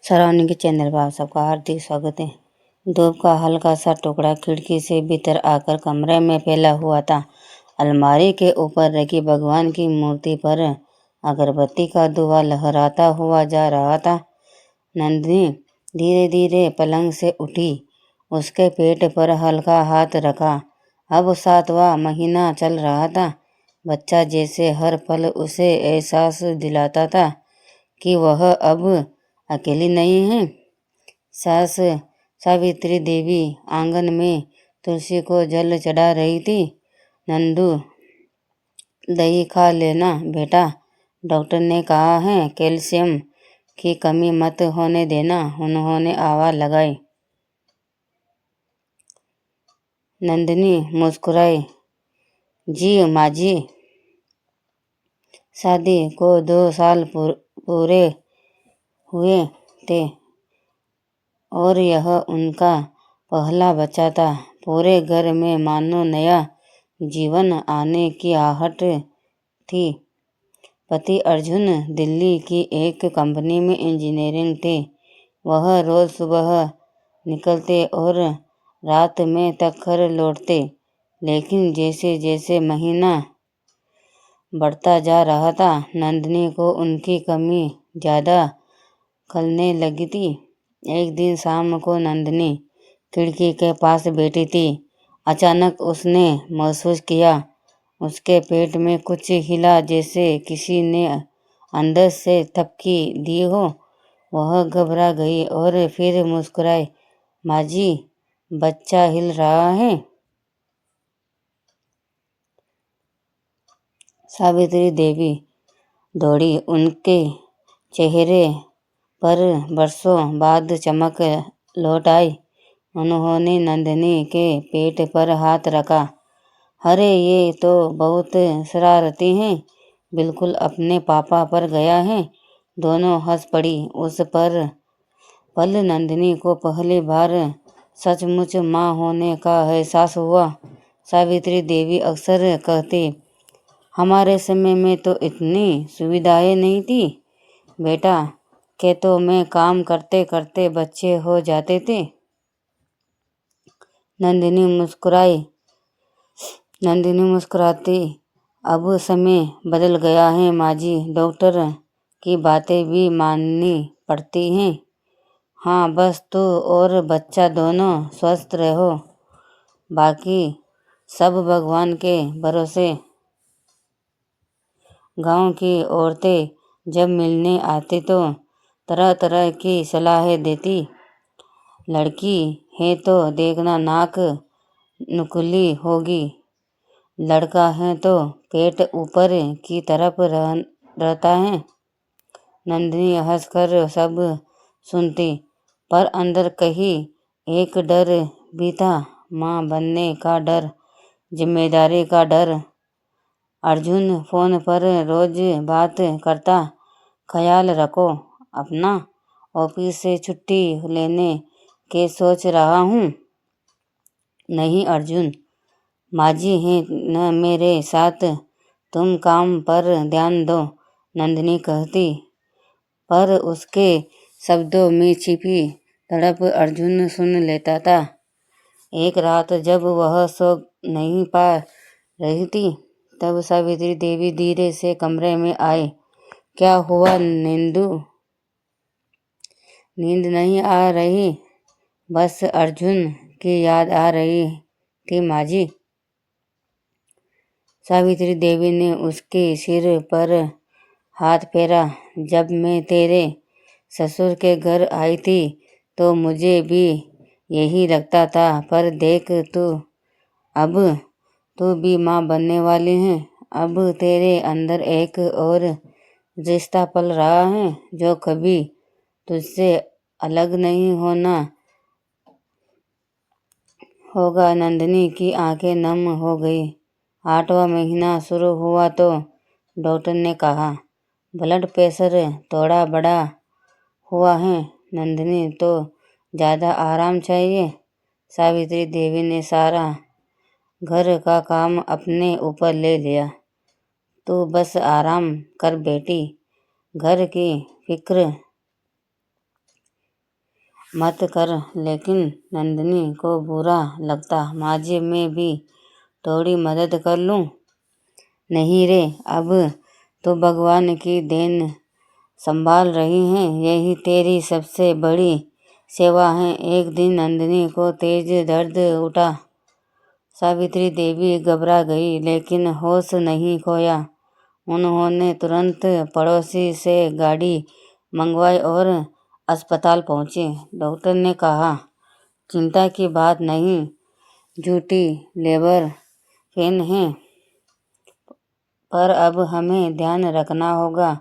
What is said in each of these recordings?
Surrounding के channel पर आप सबका हार्दिक स्वागत है। धूप का हल्का सा टुकड़ा खिड़की से भीतर आकर कमरे में फैला हुआ था। अलमारी के ऊपर रखी भगवान की मूर्ति पर अगरबत्ती का धुआं लहराता हुआ जा रहा था। नंदिनी धीरे धीरे पलंग से उठी, उसके पेट पर हल्का हाथ रखा। अब 7वां महीना चल रहा था। बच्चा जैसे हर पल उसे एहसास दिलाता था कि वह अब अकेली नहीं है। सास सावित्री देवी आंगन में तुलसी को जल चढ़ा रही थी। नंदू, दही खा लेना बेटा, डॉक्टर ने कहा है कैल्शियम की कमी मत होने देना, उन्होंने आवाज लगाई। नंदिनी मुस्कुराई, जी माँ जी। शादी को 2 साल पूरे हुए थे और यह उनका पहला बच्चा था। पूरे घर में मानो नया जीवन आने की आहट थी। पति अर्जुन दिल्ली की एक कंपनी में इंजीनियरिंग थे। वह रोज सुबह निकलते और रात में तक लौटते। लेकिन जैसे जैसे महीना बढ़ता जा रहा था, नंदिनी को उनकी कमी ज़्यादा खलने लगी थी। एक दिन शाम को नंदिनी खिड़की के पास बैठी थी। अचानक उसने महसूस किया उसके पेट में कुछ हिला, जैसे किसी ने अंदर से थपकी दी हो। वह घबरा गई और फिर मुस्कुराई, माँ जी, बच्चा हिल रहा है। सावित्री देवी दौड़ी। उनके चेहरे पर बरसों बाद चमक लौट आई। उन्होंने नंदिनी के पेट पर हाथ रखा। अरे ये तो बहुत शरारती है, बिल्कुल अपने पापा पर गया है। दोनों हंस पड़ी। उस पर पल नंदिनी को पहली बार सचमुच माँ होने का एहसास हुआ। सावित्री देवी अक्सर कहती, हमारे समय में तो इतनी सुविधाएं नहीं थी बेटा, खेतों में काम करते करते बच्चे हो जाते थे। नंदिनी मुस्कुराती, अब समय बदल गया है माँ जी, डॉक्टर की बातें भी माननी पड़ती हैं। हाँ, बस तू और बच्चा दोनों स्वस्थ रहो, बाकी सब भगवान के भरोसे। गांव की औरतें जब मिलने आती तो तरह तरह की सलाहें देती। लड़की है तो देखना नाक नुकीली होगी, लड़का है तो पेट ऊपर की तरफ रहता है। नंदिनी हंसकर सब सुनती, पर अंदर कहीं एक डर भी था, माँ बनने का डर, जिम्मेदारी का डर। अर्जुन फोन पर रोज बात करता, ख्याल रखो अपना, ऑफिस से छुट्टी लेने के सोच रहा हूँ। नहीं अर्जुन, माँ जी हैं न मेरे साथ, तुम काम पर ध्यान दो, नंदिनी कहती। पर उसके शब्दों में छिपी तड़प अर्जुन सुन लेता था। एक रात जब वह सो नहीं पा रही थी, तब सावित्री देवी धीरे से कमरे में आए। क्या हुआ नंदू, नींद नहीं आ रही? बस अर्जुन की याद आ रही थी माँ जी। सावित्री देवी ने उसके सिर पर हाथ फेरा। जब मैं तेरे ससुर के घर आई थी तो मुझे भी यही लगता था, पर देख अब तू भी माँ बनने वाली है। अब तेरे अंदर एक और रिश्ता पल रहा है जो कभी तुझसे अलग नहीं होगा। नंदिनी की आंखें नम हो गई। 8वां महीना शुरू हुआ तो डॉक्टर ने कहा, ब्लड प्रेशर थोड़ा बढ़ा हुआ है नंदिनी, तो ज़्यादा आराम चाहिए। सावित्री देवी ने सारा घर का काम अपने ऊपर ले लिया। तू बस आराम कर बेटी, घर की फिक्र मत कर। लेकिन नंदिनी को बुरा लगता। माजी मैं भी थोड़ी मदद कर लूँ। नहीं रे, अब तो भगवान की देन संभाल रही हैं, यही तेरी सबसे बड़ी सेवा है। एक दिन नंदिनी को तेज दर्द उठा। सावित्री देवी घबरा गई लेकिन होश नहीं खोया। उन्होंने तुरंत पड़ोसी से गाड़ी मंगवाई और अस्पताल पहुंचे। डॉक्टर ने कहा, चिंता की बात नहीं, झूठी लेबर पेन है, पर अब हमें ध्यान रखना होगा।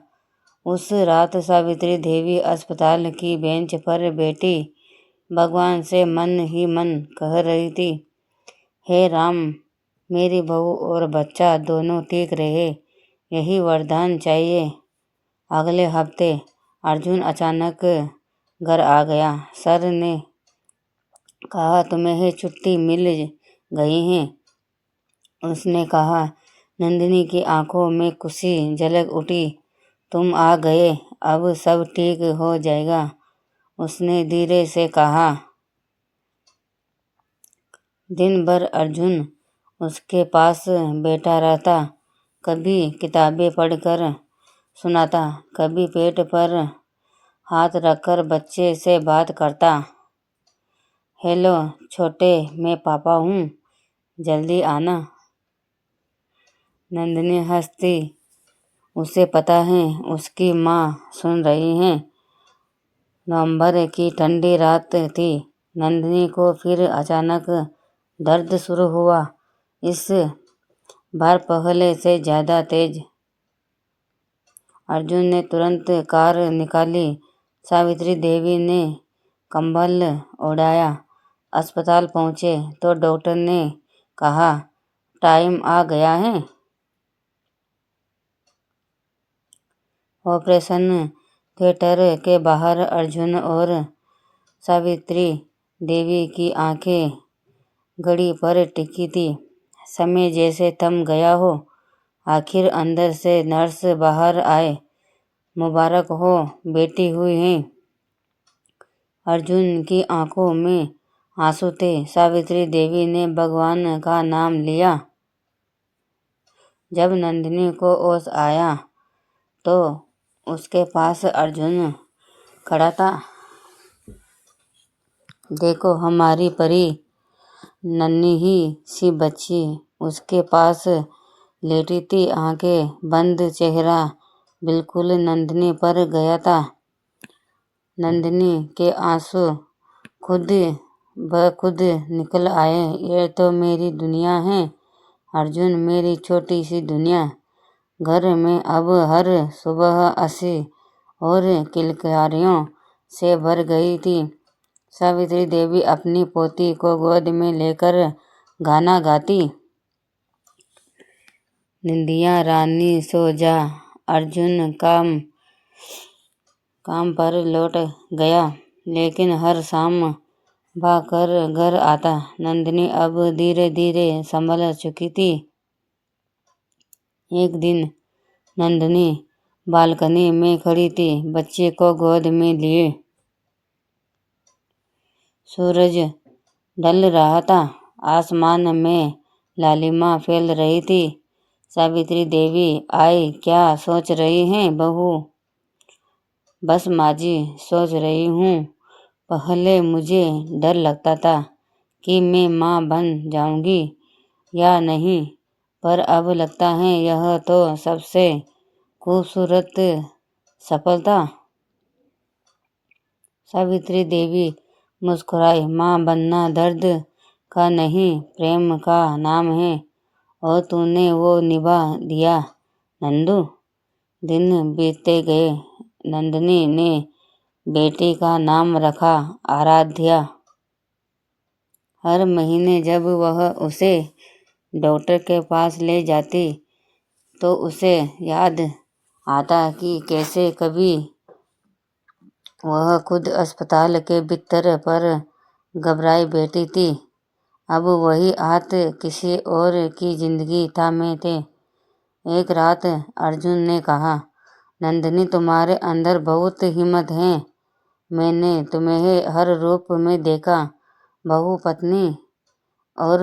उस रात सावित्री देवी अस्पताल की बेंच पर बैठी भगवान से मन ही मन कह रही थी, हे राम, मेरी बहू और बच्चा दोनों ठीक रहे, यही वरदान चाहिए। अगले हफ्ते अर्जुन अचानक घर आ गया। सर ने कहा, तुम्हें छुट्टी मिल गई है। उसने कहा। नंदिनी की आंखों में खुशी झलक उठी। तुम आ गए, अब सब ठीक हो जाएगा। उसने धीरे से कहा। दिन भर अर्जुन उसके पास बैठा रहता। कभी किताबें पढ़कर सुनाता, कभी पेट पर हाथ रखकर बच्चे से बात करता। हेलो छोटे, मैं पापा हूँ, जल्दी आना। नंदिनी हंसती। उसे पता है उसकी माँ सुन रही है। नवंबर की ठंडी रात थी। नंदिनी को फिर अचानक दर्द शुरू हुआ, इस बार पहले से ज़्यादा तेज। अर्जुन ने तुरंत कार निकाली। सावित्री देवी ने कंबल ओढ़ाया। अस्पताल पहुँचे तो डॉक्टर ने कहा, टाइम आ गया है। ऑपरेशन थिएटर के बाहर अर्जुन और सावित्री देवी की आंखें घड़ी पर टिकी थी। समय जैसे थम गया हो। आखिर अंदर से नर्स बाहर आए। मुबारक हो, बेटी हुई है। अर्जुन की आंखों में आंसू थे। सावित्री देवी ने भगवान का नाम लिया। जब नंदिनी को होश आया तो उसके पास अर्जुन खड़ा था। देखो हमारी परी, नन्ही ही सी बच्ची उसके पास लेटी थी, आंखें बंद, चेहरा बिल्कुल नंदिनी पर गया था। नंदिनी के आंसू खुद ब खुद निकल आए। ये तो मेरी दुनिया है अर्जुन, मेरी छोटी सी दुनिया। घर में अब हर सुबह हंसी और किलकारियों से भर गई थी। सावित्री देवी अपनी पोती को गोद में लेकर गाना गाती। निंदिया रानी सो जा। अर्जुन काम पर लौट गया, लेकिन हर शाम भागकर घर आता। नंदिनी अब धीरे धीरे संभल चुकी थी। एक दिन नंदिनी बालकनी में खड़ी थी, बच्चे को गोद में लिए। सूरज ढल रहा था। आसमान में लालिमा फैल रही थी। सावित्री देवी आई। क्या सोच रही हैं बहू? बस माजी, सोच रही हूँ, पहले मुझे डर लगता था कि मैं माँ बन जाऊँगी या नहीं, पर अब लगता है यह तो सबसे खूबसूरत सफलता। सावित्री देवी मुस्कुराई। माँ बनना दर्द का नहीं, प्रेम का नाम है, और तूने वो निभा दिया नंदू। दिन बीतते गए। नंदिनी ने बेटी का नाम रखा आराध्या। हर महीने जब वह उसे डॉक्टर के पास ले जाती तो उसे याद आता कि कैसे कभी वह खुद अस्पताल के बिस्तर पर घबराई बैठी थी। अब वही हाथ किसी और की जिंदगी थामे थे। एक रात अर्जुन ने कहा, नंदिनी, तुम्हारे अंदर बहुत हिम्मत है, मैंने तुम्हें हर रूप में देखा, बहू, पत्नी और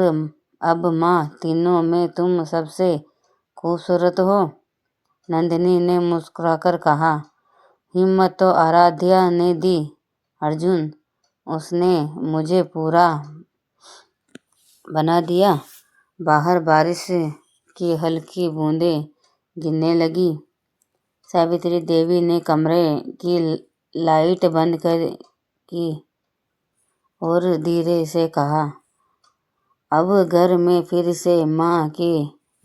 अब माँ, तीनों में तुम सबसे खूबसूरत हो। नंदिनी ने मुस्कुराकर कहा। हिम्मत तो आराध्या ने दी अर्जुन, उसने मुझे पूरा बना दिया। बाहर बारिश की हल्की बूंदें गिरने लगी। सावित्री देवी ने कमरे की लाइट बंद की और धीरे से कहा, अब घर में फिर से माँ की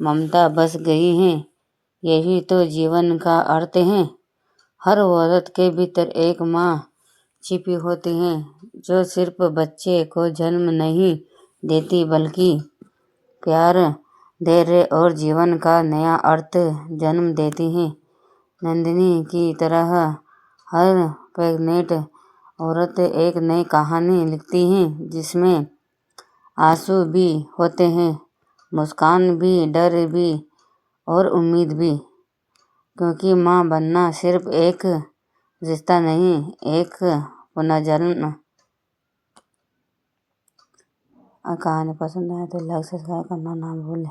ममता बस गई है। यही तो जीवन का अर्थ है। हर औरत के भीतर एक माँ छिपी होती है, जो सिर्फ बच्चे को जन्म नहीं देती बल्कि प्यार, धैर्य और जीवन का नया अर्थ जन्म देती है। नंदिनी की तरह हर प्रेग्नेंट औरत एक नई कहानी लिखती है, जिसमें आंसू भी होते हैं, मुस्कान भी, डर भी और उम्मीद भी। क्योंकि माँ बनना सिर्फ एक रिश्ता नहीं, एक पुनर्जन्म। कहानी पसंद आए तो लाइक सब्सक्राइब करना ना भूलें।